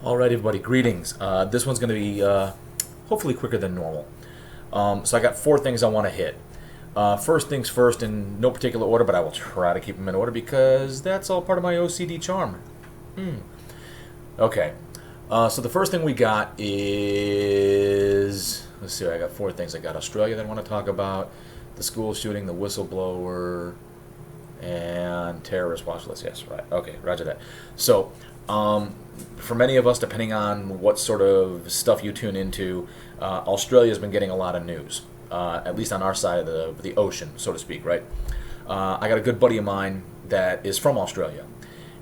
Alright, everybody, greetings. This one's going to be hopefully quicker than normal. So I got four things I want to hit. First things first, in no particular order, but I will try to keep them in order because that's all part of my OCD charm. Okay. So the first thing we got is, let's see, I got four things. I got Australia that I want to talk about, the school shooting, the whistleblower, and terrorist watch list. Yes, right. Okay, roger that. So, for many of us, depending on what sort of stuff you tune into, Australia's been getting a lot of news, at least on our side of the ocean, so to speak, right? I got a good buddy of mine that is from Australia,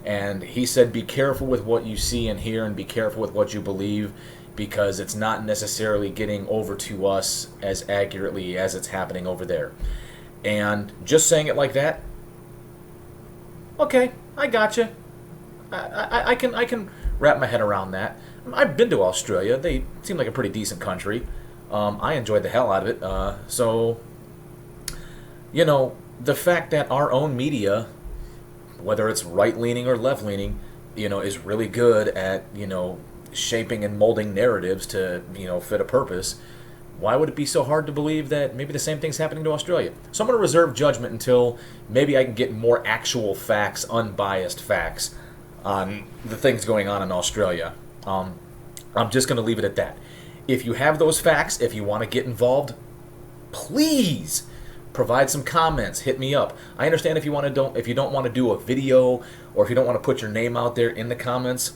and he said, be careful with what you see and hear, and be careful with what you believe, because it's not necessarily getting over to us as accurately as it's happening over there. And just saying it like that, okay, I gotcha. I can wrap my head around that. I've been to Australia. They seem like a pretty decent country. I enjoyed the hell out of it. So, you know, the fact that our own media, whether it's right-leaning or left-leaning, you know, is really good at, you know, shaping and molding narratives to, you know, fit a purpose, why would it be so hard to believe that maybe the same thing's happening to Australia? So I'm going to reserve judgment until maybe I can get more actual facts, unbiased facts, on the things going on in Australia. I'm just going to leave it at that. If you have those facts, if you want to get involved, please provide some comments. Hit me up. I understand if you don't want to do a video, or if you don't want to put your name out there in the comments.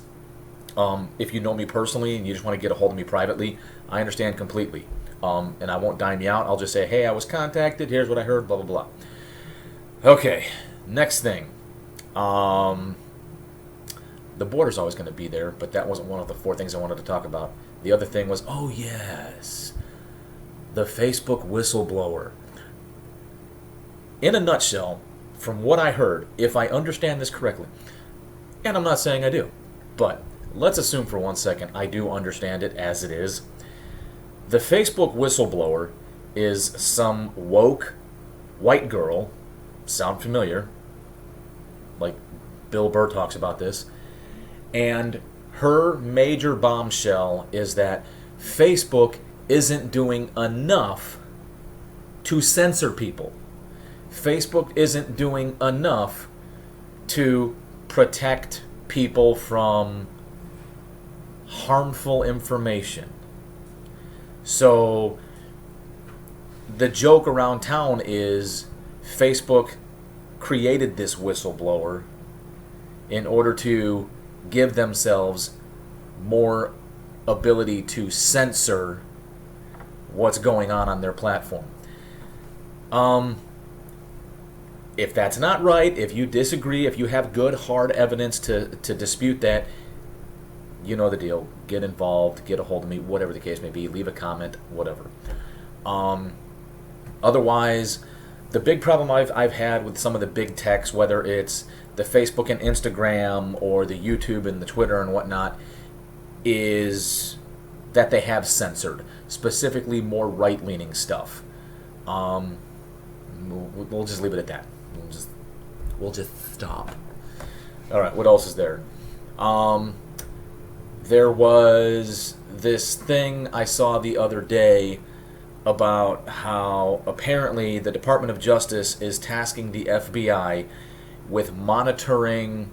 If you know me personally and you just want to get a hold of me privately, I understand completely. And I won't dime you out. I'll just say, hey, I was contacted. Here's what I heard. Blah blah blah. Okay. Next thing. The border's always going to be there, but that wasn't one of the four things I wanted to talk about. The other thing was, oh yes, the Facebook whistleblower. In a nutshell, from what I heard, if I understand this correctly, and I'm not saying I do, but let's assume for 1 second I do understand it as it is. The Facebook whistleblower is some woke white girl, sound familiar, like Bill Burr talks about this, and her major bombshell is that Facebook isn't doing enough to censor people. Facebook isn't doing enough to protect people from harmful information. So the joke around town is Facebook created this whistleblower in order to give themselves more ability to censor what's going on their platform. If that's not right, if you disagree, if you have good, hard evidence to dispute that, you know the deal. Get involved, get a hold of me, whatever the case may be. Leave a comment, whatever. Otherwise, the big problem I've had with some of the big techs, whether it's the Facebook and Instagram or the YouTube and the Twitter and whatnot, is that they have censored, specifically more right-leaning stuff. We'll just leave it at that. We'll just stop. All right, what else is there? There was this thing I saw the other day about how apparently the Department of Justice is tasking the FBI with monitoring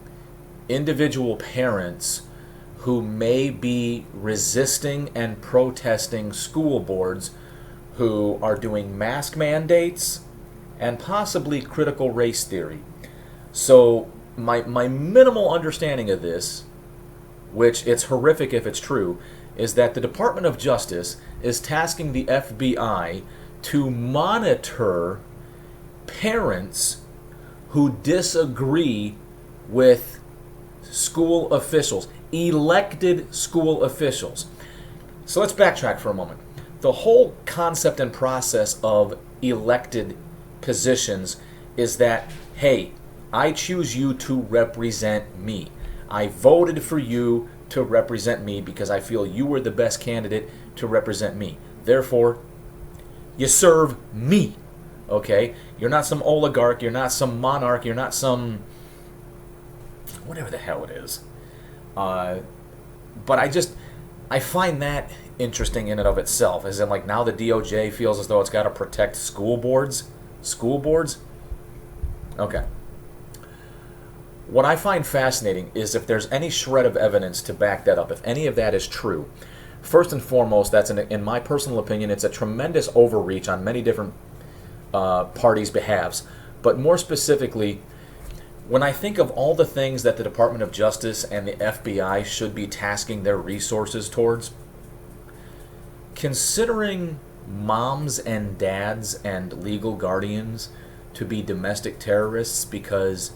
individual parents who may be resisting and protesting school boards who are doing mask mandates and possibly critical race theory. So my minimal understanding of this, which it's horrific if it's true, is that the Department of Justice is tasking the FBI to monitor parents who disagree with school officials, elected school officials. So let's backtrack for a moment. The whole concept and process of elected positions is that, hey, I choose you to represent me. I voted for you to represent me because I feel you were the best candidate to represent me. Therefore, you serve me. Okay? You're not some oligarch, you're not some monarch, you're not some whatever the hell it is. But I find that interesting in and of itself, as in like now the DOJ feels as though it's got to protect school boards. School boards? Okay. What I find fascinating is if there's any shred of evidence to back that up, if any of that is true, first and foremost, that's in my personal opinion, it's a tremendous overreach on many different parties' behalves. But more specifically, when I think of all the things that the Department of Justice and the FBI should be tasking their resources towards, considering moms and dads and legal guardians to be domestic terrorists because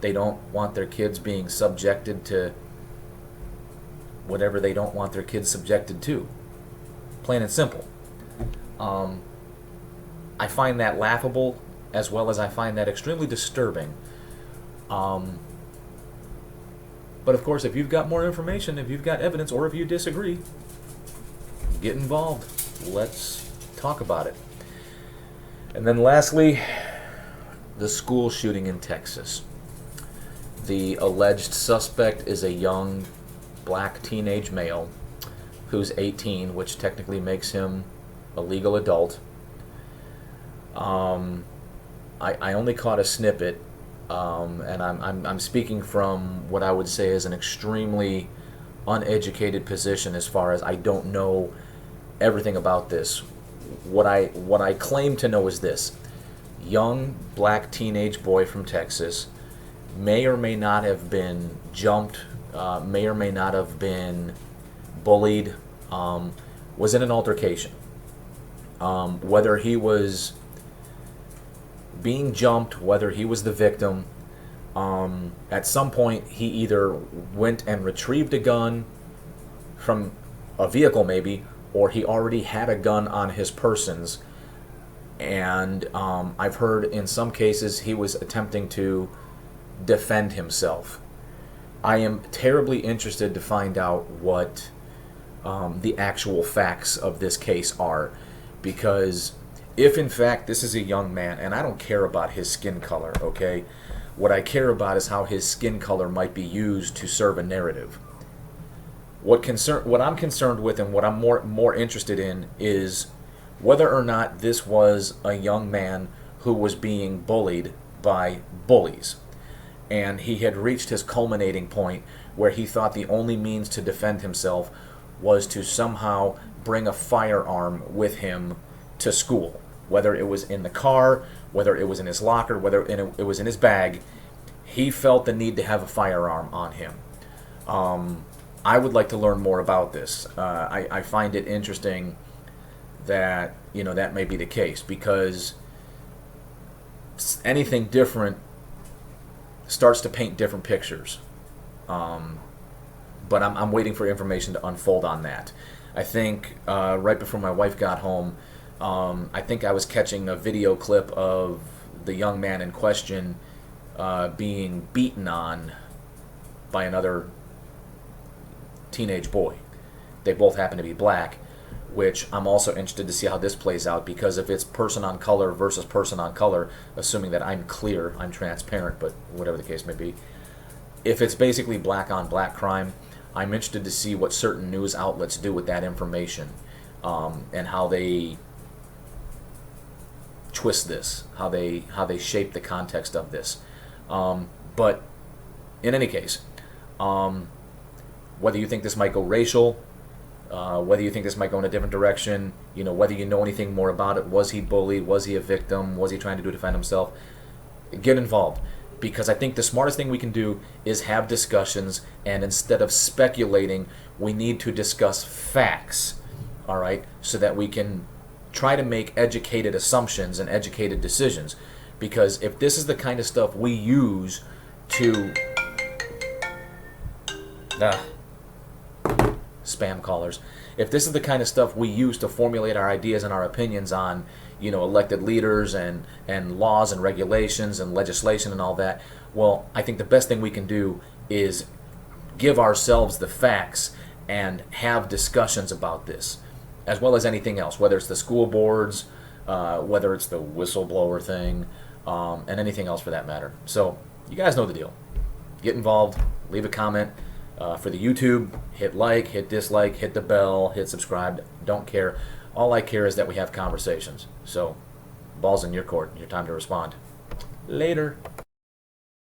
they don't want their kids being subjected to whatever they don't want their kids subjected to. Plain and simple. I find that laughable, as well as I find that extremely disturbing. But of course, if you've got more information, if you've got evidence, or if you disagree, get involved. Let's talk about it. And then lastly, the school shooting in Texas. The alleged suspect is a young black teenage male who's 18, which technically makes him a legal adult. I only caught a snippet, and I'm speaking from what I would say is an extremely uneducated position as far as I don't know everything about this. What I claim to know is this: young black teenage boy from Texas may or may not have been jumped, may or may not have been bullied, was in an altercation. Whether he was being jumped, whether he was the victim, at some point he either went and retrieved a gun from a vehicle maybe, or he already had a gun on his persons. And I've heard in some cases he was attempting to defend himself. I am terribly interested to find out what the actual facts of this case are, because if in fact this is a young man, and I don't care about his skin color, okay? What I care about is how his skin color might be used to serve a narrative. What I'm concerned with, and what I'm more interested in, is whether or not this was a young man who was being bullied by bullies, and he had reached his culminating point where he thought the only means to defend himself was to somehow bring a firearm with him to school. Whether it was in the car, whether it was in his locker, whether it was in his bag, he felt the need to have a firearm on him. I would like to learn more about this. I find it interesting that that may be the case, because anything different starts to paint different pictures. But I'm waiting for information to unfold on that. I think right before my wife got home, I think I was catching a video clip of the young man in question being beaten on by another teenage boy. They both happen to be black, which I'm also interested to see how this plays out, because if it's person on color versus person on color, assuming that I'm clear, I'm transparent, but whatever the case may be, if it's basically black on black crime, I'm interested to see what certain news outlets do with that information, and how they twist this, how they shape the context of this. But in any case, whether you think this might go racial, whether you think this might go in a different direction, whether you know anything more about it, was he bullied, was he a victim, was he trying to defend himself, get involved. Because I think the smartest thing we can do is have discussions, and instead of speculating, we need to discuss facts, all right, so that we can try to make educated assumptions and educated decisions. Because if this is the kind of stuff we use to spam callers, if this is the kind of stuff we use to formulate our ideas and our opinions on elected leaders and laws and regulations and legislation and all that, well, I think the best thing we can do is give ourselves the facts and have discussions about this, as well as anything else, whether it's the school boards, whether it's the whistleblower thing, and anything else for that matter. So you guys know the deal. Get involved, leave a comment, For the YouTube, hit like, hit dislike, hit the bell, hit subscribe. Don't care. All I care is that we have conversations. So, ball's in your court. Your time to respond. Later.